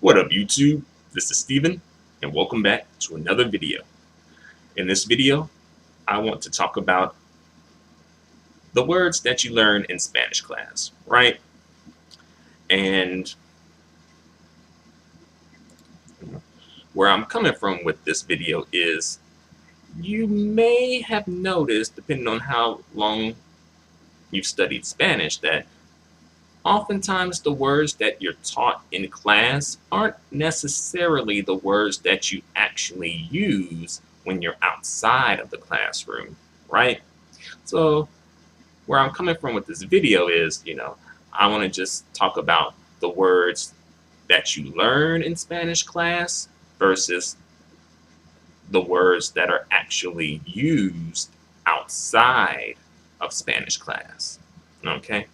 What up, YouTube? This is Steven, and welcome back to another video. In this video, I want to talk about the words that you learn in Spanish class, right? And where I'm coming from with this video is you may have noticed, depending on how long you've studied Spanish, that oftentimes the words that you're taught in class aren't necessarily the words that you actually use when you're outside of the classroom, right? So where I'm coming from with this video is, I want to just talk about the words that you learn in Spanish class versus the words that are actually used outside of Spanish class, okay?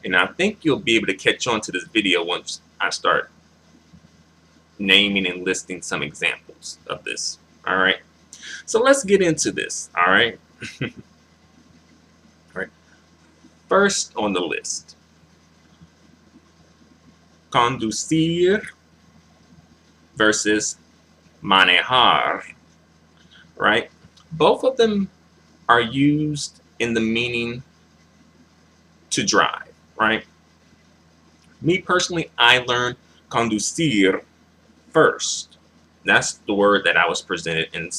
And I think you'll be able to catch on to this video once I start naming and listing some examples of this. All right. So let's get into this. All right. All right. First on the list, conducir versus manejar. Right. Both of them are used in the meaning to drive. Right? Me personally, I learned conducir first. That's the word that I was presented in,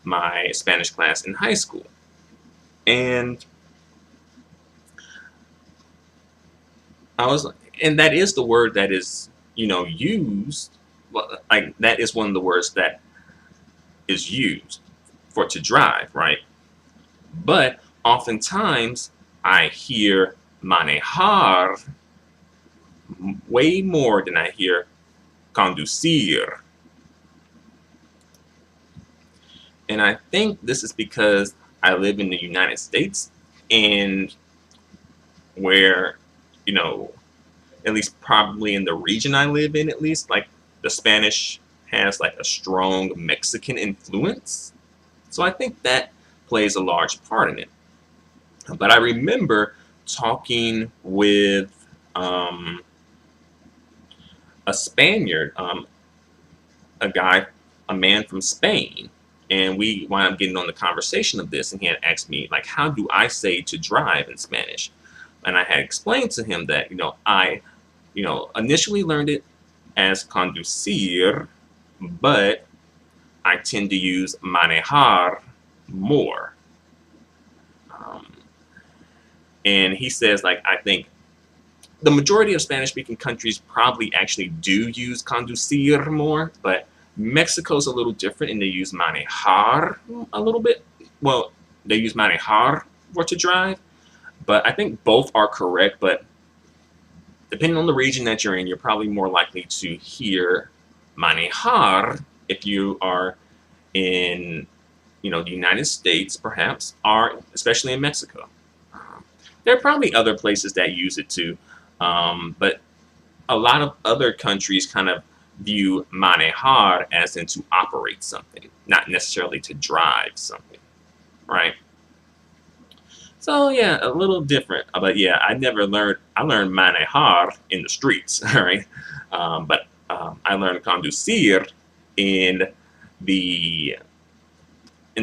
my Spanish class in high school. And that is the word that is, used. Well, like that is one of the words that is used for to drive, right? But oftentimes I hear manejar way more than I hear conducir. And I think this is because I live in the United States, and where, at least probably in the region I live in, at least, like the Spanish has like a strong Mexican influence. So I think that plays a large part in it. But I remember talking with a Spaniard, a man from Spain, and we wound up getting on the conversation of this, and he had asked me, like, how do I say to drive in Spanish? And I had explained to him that, I, initially learned it as conducir, but I tend to use manejar more. And he says, like, I think the majority of Spanish-speaking countries probably actually do use conducir more, but Mexico's a little different, and they use manejar a little bit. Well, they use manejar for to drive, but I think both are correct. But depending on the region that you're in, you're probably more likely to hear manejar if you are in, the United States, perhaps, or especially in Mexico. There are probably other places that use it too, but a lot of other countries kind of view manejar as in to operate something, not necessarily to drive something, right? So yeah, a little different, but yeah, I learned manejar in the streets, all right? But I learned conducir in the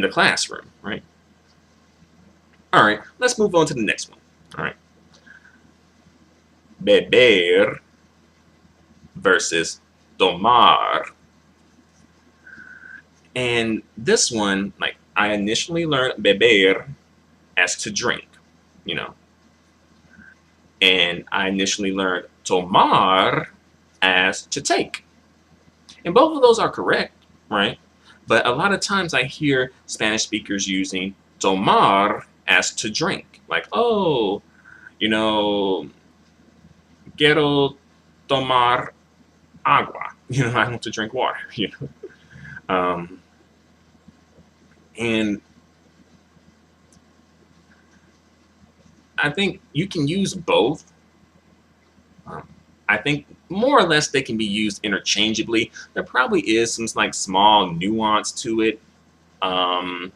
classroom, right? All right, let's move on to the next one. All right. Beber versus Tomar. And this one, like, I initially learned beber as to drink, and I initially learned tomar as to take. And both of those are correct, right? But a lot of times I hear Spanish speakers using tomar as to drink. Like, oh, quiero tomar agua. I want to drink water. And I think you can use both. I think more or less they can be used interchangeably. There probably is some like small nuance to it. I'm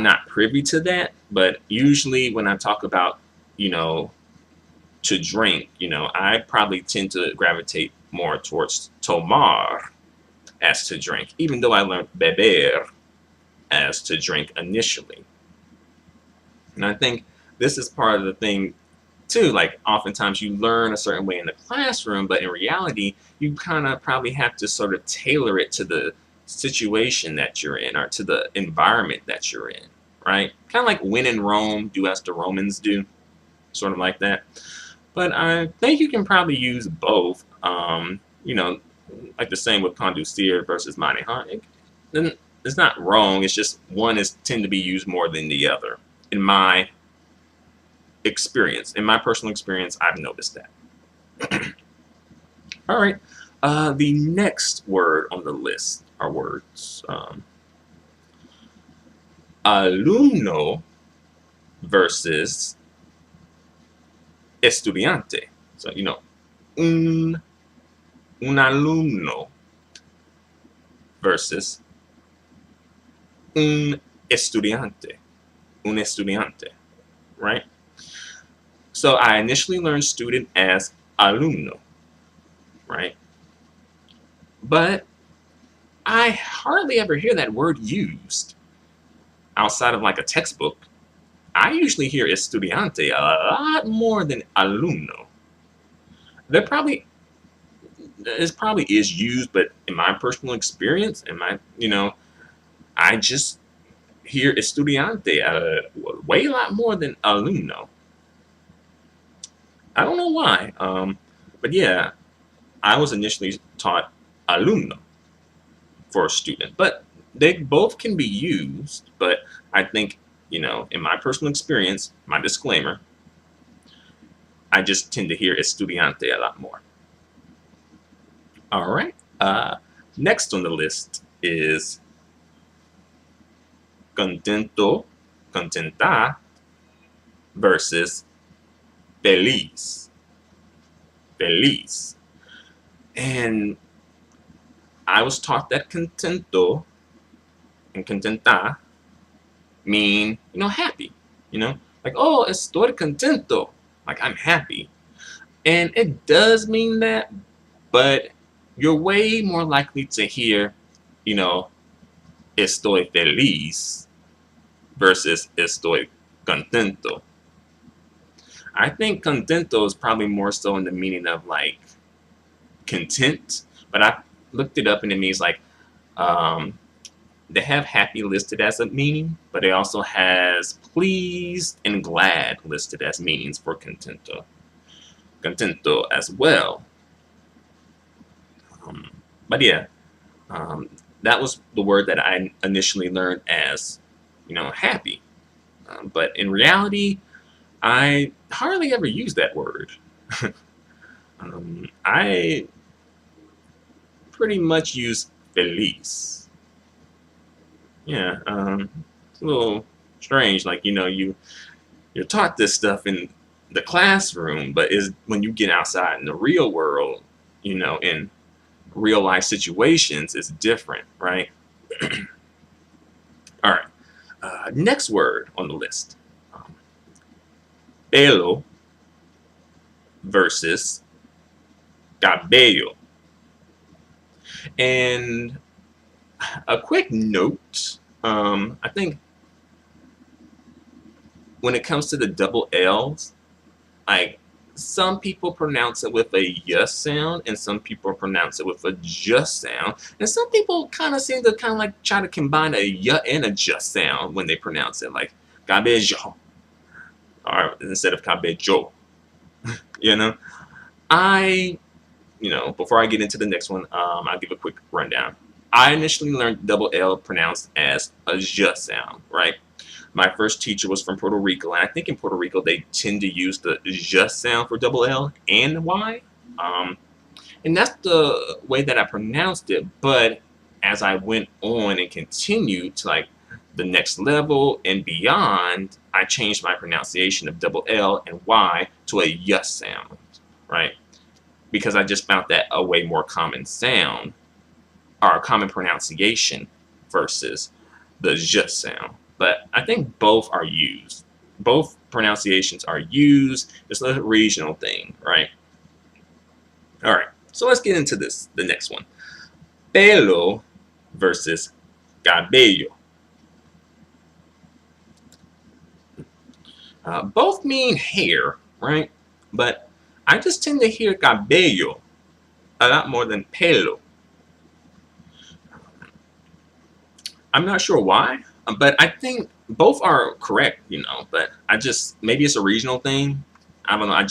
not privy to that, but usually when I talk about, to drink, I probably tend to gravitate more towards Tomar as to drink, even though I learned beber as to drink initially. And I think this is part of the thing too. Like, oftentimes you learn a certain way in the classroom, but in reality, you kind of probably have to sort of tailor it to the situation that you're in or to the environment that you're in, right? Kind of like when in Rome, do as the Romans do, sort of like that. But I think you can probably use both. Like the same with Conducir versus manejar. Then it's not wrong. It's just one is tend to be used more than the other. In my experience, in my personal experience, I've noticed that. All right. The next word on the list are words. Alumno versus estudiante. So, un alumno versus un estudiante. Un estudiante, right? So I initially learned student as alumno, right? But I hardly ever hear that word used outside of like a textbook. I usually hear estudiante a lot more than alumno. There probably is used, but in my personal experience, I just hear estudiante way a lot more than alumno. I don't know why, but yeah, I was initially taught alumno for a student, but they both can be used. But I think, in my personal experience, my disclaimer, I just tend to hear estudiante a lot more. All right. Next on the list is contento, contenta versus feliz. Feliz. And I was taught that contento and contenta mean, happy. Like, oh, estoy contento. Like, I'm happy. And it does mean that, but you're way more likely to hear, estoy feliz versus estoy contento. I think contento is probably more so in the meaning of like content, but I looked it up and it means like they have happy listed as a meaning, but it also has pleased and glad listed as meanings for contento. Contento as well. But yeah, that was the word that I initially learned as, happy. But in reality, I hardly ever use that word. I pretty much use feliz. Yeah, it's a little strange. Like, you're taught this stuff in the classroom, but is when you get outside in the real world, in real life situations, it's different, right? All right. Next word on the list. Pelo versus cabello. And a quick note, I think when it comes to the double L's, like some people pronounce it with a y sound and some people pronounce it with a j sound. And some people kind of seem to like try to combine a y and a j sound when they pronounce it, like cabello, or instead of cabello. Before I get into the next one, I'll give a quick rundown. I initially learned double L pronounced as a j sound, right? My first teacher was from Puerto Rico, and I think in Puerto Rico they tend to use the j sound for double L and Y. And that's the way that I pronounced it. But as I went on and continued to like the next level and beyond, I changed my pronunciation of double L and Y to a y sound, right? Because I just found that a way more common sound or a common pronunciation versus the j sound. But I think both are used. Both pronunciations are used. It's a regional thing, right? All right, so let's get into the next one. Pelo versus cabello. Both mean hair, right? But I just tend to hear cabello a lot more than pelo. I'm not sure why, but I think both are correct, but I just, maybe it's a regional thing. I don't know. I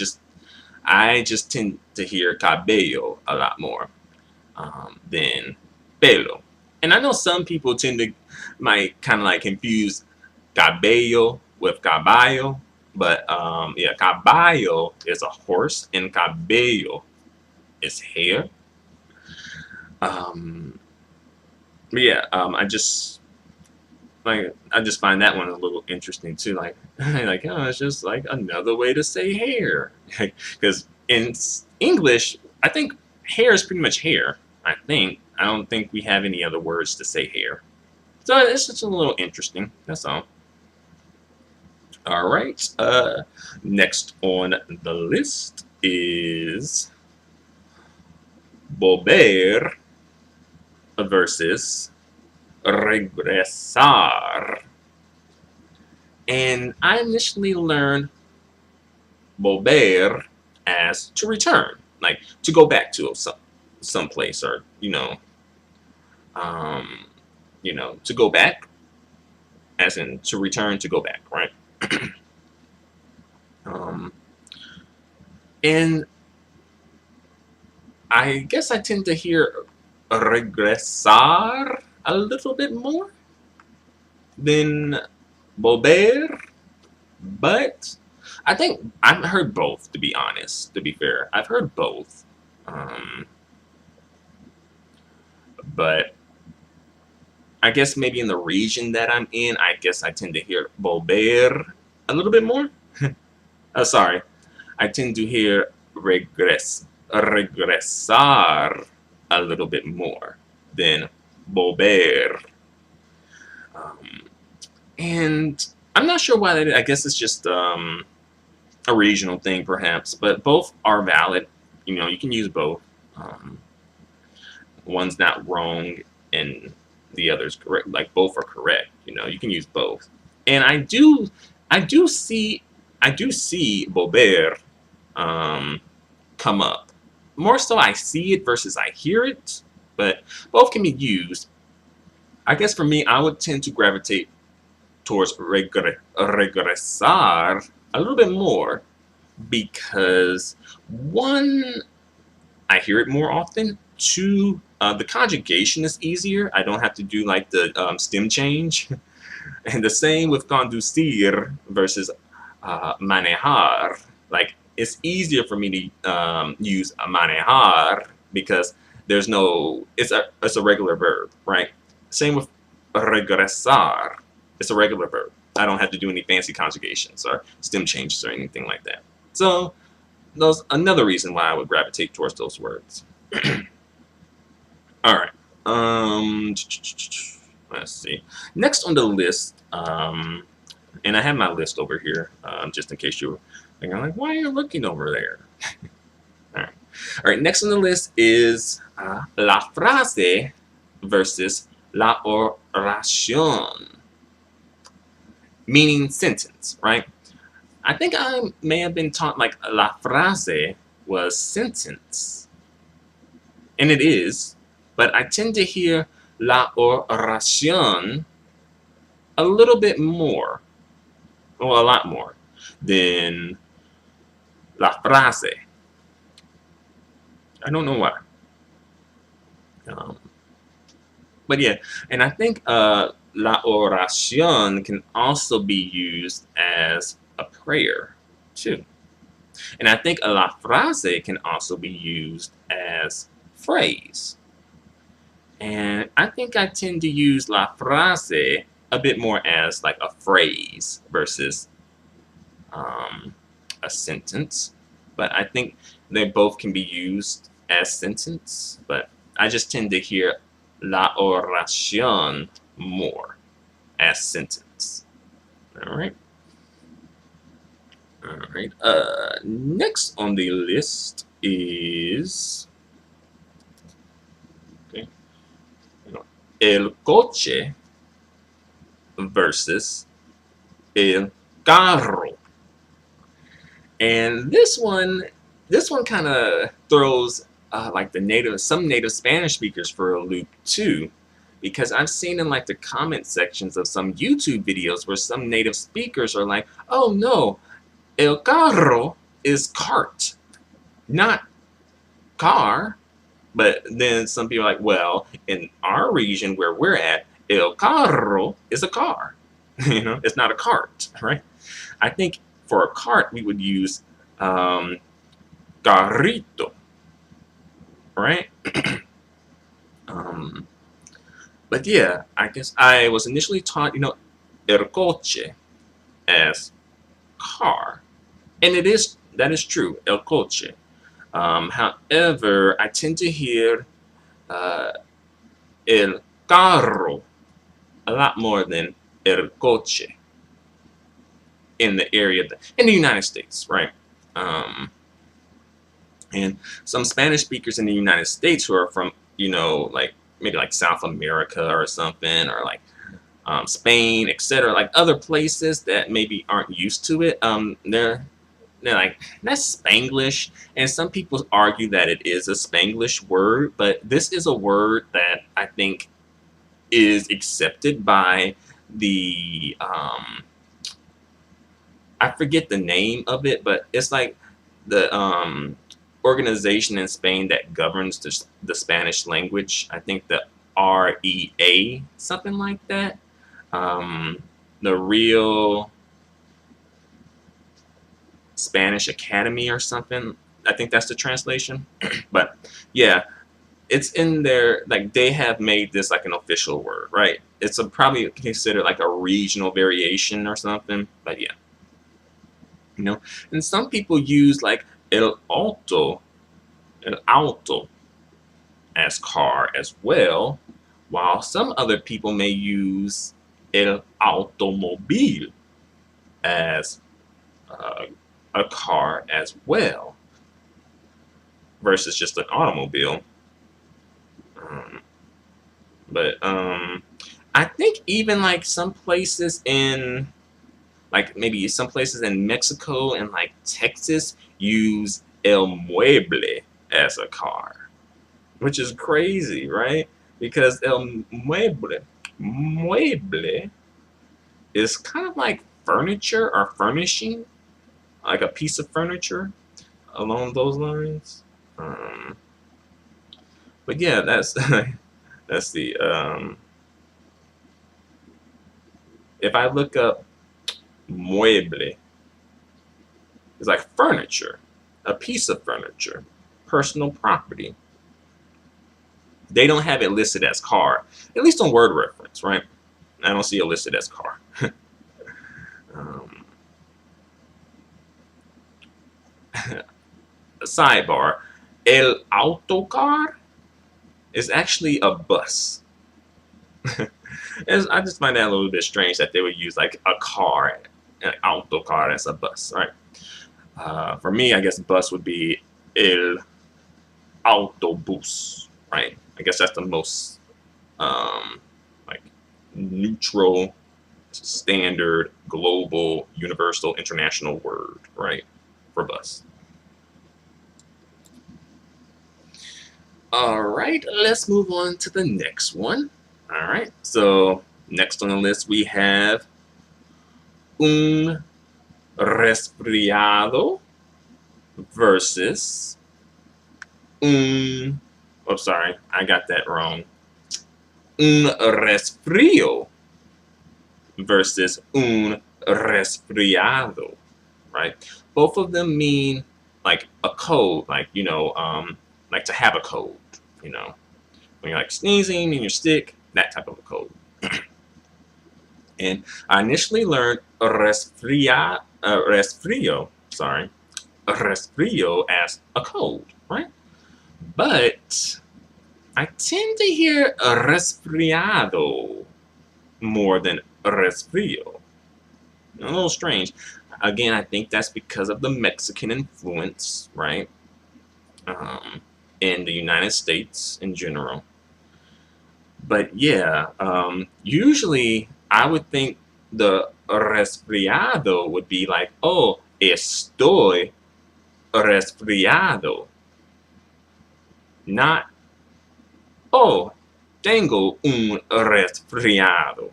just tend to hear cabello a lot more than pelo. And I know some people might kind of like confuse cabello with caballo, but yeah, caballo is a horse and cabello is hair. But yeah, I just find that one a little interesting too. Like, like, oh, it's just like another way to say hair. Because in English, I think hair is pretty much hair. I don't think we have any other words to say hair. So it's just a little interesting. That's all. All right. Next on the list is Buh Bear versus Regresar. And I initially learned Buh Bear as to return, like to go back to some place, or um, to go back, as in to return, to go back, right? um, and I guess I tend to hear regresar a little bit more than Buh Bear, but I think I've heard both, to be honest, to be fair. I've heard both. But I guess maybe in the region that I'm in, I guess I tend to hear Buh Bear a little bit more. Sorry. I tend to hear regresar a little bit more than Buh Bear. And I'm not sure why that is. I guess it's just a regional thing, perhaps. But both are valid. You can use both. One's not wrong and the other's correct. Like, both are correct. You can use both. And I do see Buh Bear come up. More so I see it versus I hear it, but both can be used. I guess for me, I would tend to gravitate towards regresar a little bit more, because one, I hear it more often. Two, the conjugation is easier. I don't have to do like the stem change. And the same with conducir versus manejar. Like, it's easier for me to use manejar because there's no, it's a regular verb, right? Same with regresar. It's a regular verb. I don't have to do any fancy conjugations or stem changes or anything like that. So that's another reason why I would gravitate towards those words. All right. Let's see. Next on the list, and I have my list over here, just in case you're thinking, like, why are you looking over there? All right. All right. Next on the list is la frase versus la oración, meaning sentence, right? I think I may have been taught like la frase was sentence, and it is, but I tend to hear la oración a little bit more, well, a lot more, than la frase. I don't know why. But yeah, and I think la oración can also be used as a prayer too. And I think la frase can also be used as phrase. And I think I tend to use la frase a bit more as like a phrase versus a sentence. But I think they both can be used as sentence. But I just tend to hear la oración more as sentence. All right. All right. Next on the list is okay, you know, el coche versus el carro. And this one kind of throws like some native Spanish speakers for a loop too, because I've seen in like the comment sections of some YouTube videos where some native speakers are like, "Oh no, el carro is cart, not car." But then some people are like, "Well, in our region where we're at, el carro is a car. It's not a cart, right?" I think for a cart we would use um, carrito, right? um, but yeah, I guess I was initially taught, el coche as car, and that is true, el coche. However, I tend to hear uh, el carro a lot more than el coche in the area in the United States, right? Um, and some Spanish speakers in the United States who are from, like maybe like South America or something, or like Spain, etc., like other places that maybe aren't used to it. They're like, that's Spanglish, and some people argue that it is a Spanglish word, but this is a word that I think is accepted by the I forget the name of it, but it's like the organization in Spain that governs the Spanish language. I think the REA, something like that. The Real Spanish Academy or something. I think that's the translation. But yeah, it's in there. Like they have made this like an official word, right? It's probably considered like a regional variation or something. But yeah, you know. And some people use like el auto as car as well, while some other people may use el automobile as uh, a car as well, versus just an automobile. Um, but I think even like some places in like maybe some places in Mexico and like Texas use el mueble as a car, which is crazy, right? Because el mueble is kind of like furniture or furnishing, like a piece of furniture along those lines. Um, but yeah, that's that's the if I look up mueble, it's like furniture, a piece of furniture, personal property. They don't have it listed as car, at least on word reference, right? I don't see it listed as car. um, Sidebar, el autocar is actually a bus. I just find that a little bit strange that they would use like a car, an autocar as a bus, right? For me, I guess bus would be el autobus, right? I guess that's the most like neutral, standard, global, universal, international word, right, for bus. All right, let's move on to the next one. All right, so next on the list we have un resfriado versus un. Oh, sorry, I got that wrong. Un resfrío versus un resfriado, right? Both of them mean like a cold, like to have a cold, you know, when you're like sneezing and you're sick, that type of a cold. And I initially learned resfrio as a cold, right? But I tend to hear resfriado more than resfrio. A little strange. Again, I think that's because of the Mexican influence, right? In the United States in general. But yeah, usually I would think the resfriado would be like, oh, estoy resfriado. Not, oh, tengo un resfriado.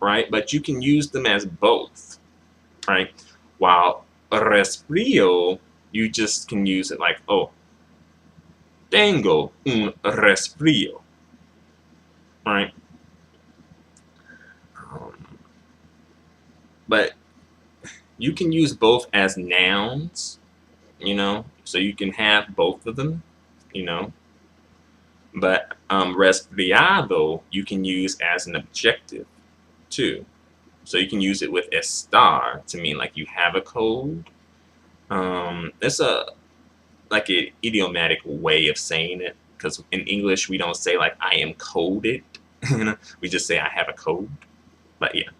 Right? But you can use them as both, right? While resfrio, you just can use it like, oh, tengo un resfrio, right? But you can use both as nouns, so you can have both of them, you know. But resfriado you can use as an objective too. So you can use it with estar to mean like you have a cold. It's a like an idiomatic way of saying it, because in English we don't say like I am colded. We just say I have a cold. But yeah.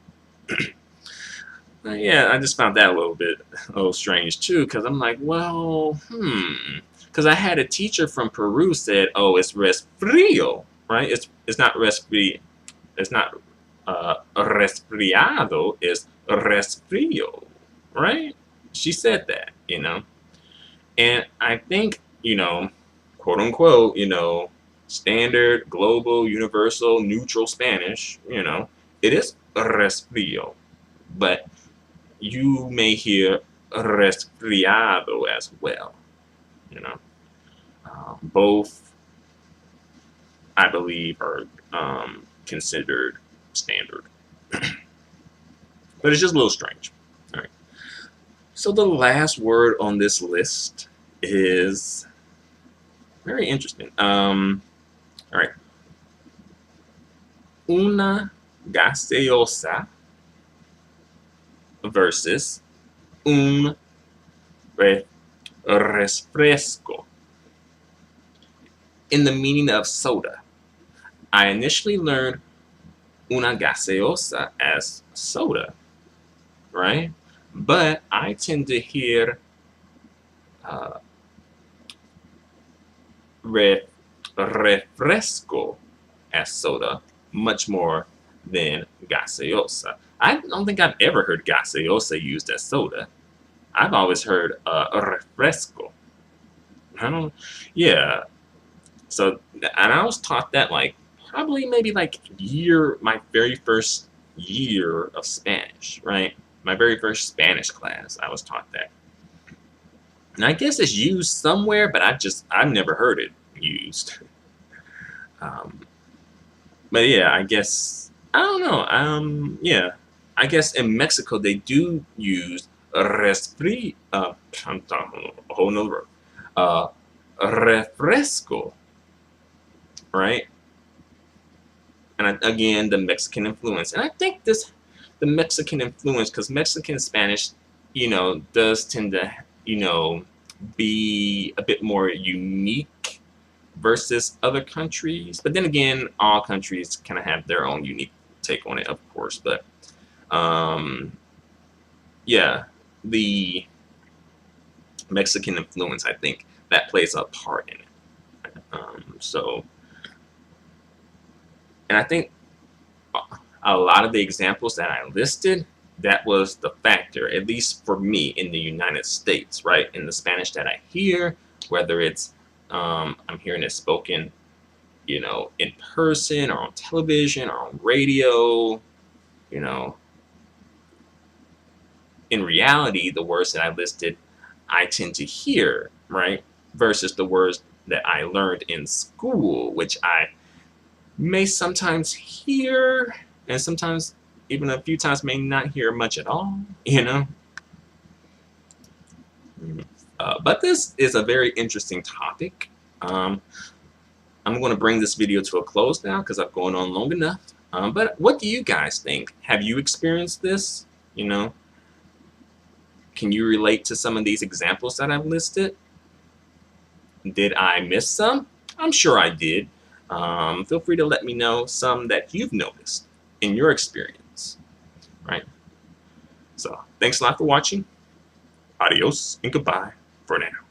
Yeah, I just found that a little strange too, because I'm like, well, because I had a teacher from Peru said, oh, it's resfrio, right? It's not resfri, it's not resfriado, it's resfrio, right? She said that, and I think, quote unquote, standard, global, universal, neutral Spanish, it is resfrio, but you may hear resfriado as well. Both, I believe, are considered standard. But it's just a little strange. All right. So the last word on this list is very interesting. All right. Una gaseosa versus un refresco. In the meaning of soda, I initially learned una gaseosa as soda, right? But I tend to hear refresco as soda much more than gaseosa. I don't think I've ever heard gaseosa used as soda. I've always heard refresco. Yeah. So, and I was taught that like probably maybe like my very first year of Spanish, right? My very first Spanish class, I was taught that. And I guess it's used somewhere, but I've never heard it used. But yeah, I guess I don't know. Yeah, I guess in Mexico they do use I'm talking a whole nother word. Refresco, right? And again, the Mexican influence, and I think the Mexican influence, because Mexican Spanish, does tend to, be a bit more unique versus other countries. But then again, all countries kind of have their own unique take on it, of course. But yeah, the Mexican influence, I think that plays a part in it. So, and I think a lot of the examples that I listed, that was the factor, at least for me in the United States, right? In the Spanish that I hear, whether it's I'm hearing it spoken, in person or on television or on radio, in reality, the words that I listed, I tend to hear, right? Versus the words that I learned in school, which I may sometimes hear and sometimes even a few times may not hear much at all, But this is a very interesting topic. I'm going to bring this video to a close now because I've gone on long enough. But what do you guys think? Have you experienced this? Can you relate to some of these examples that I've listed? Did I miss some? I'm sure I did. Feel free to let me know some that you've noticed in your experience, right? So thanks a lot for watching. Adios and goodbye for now.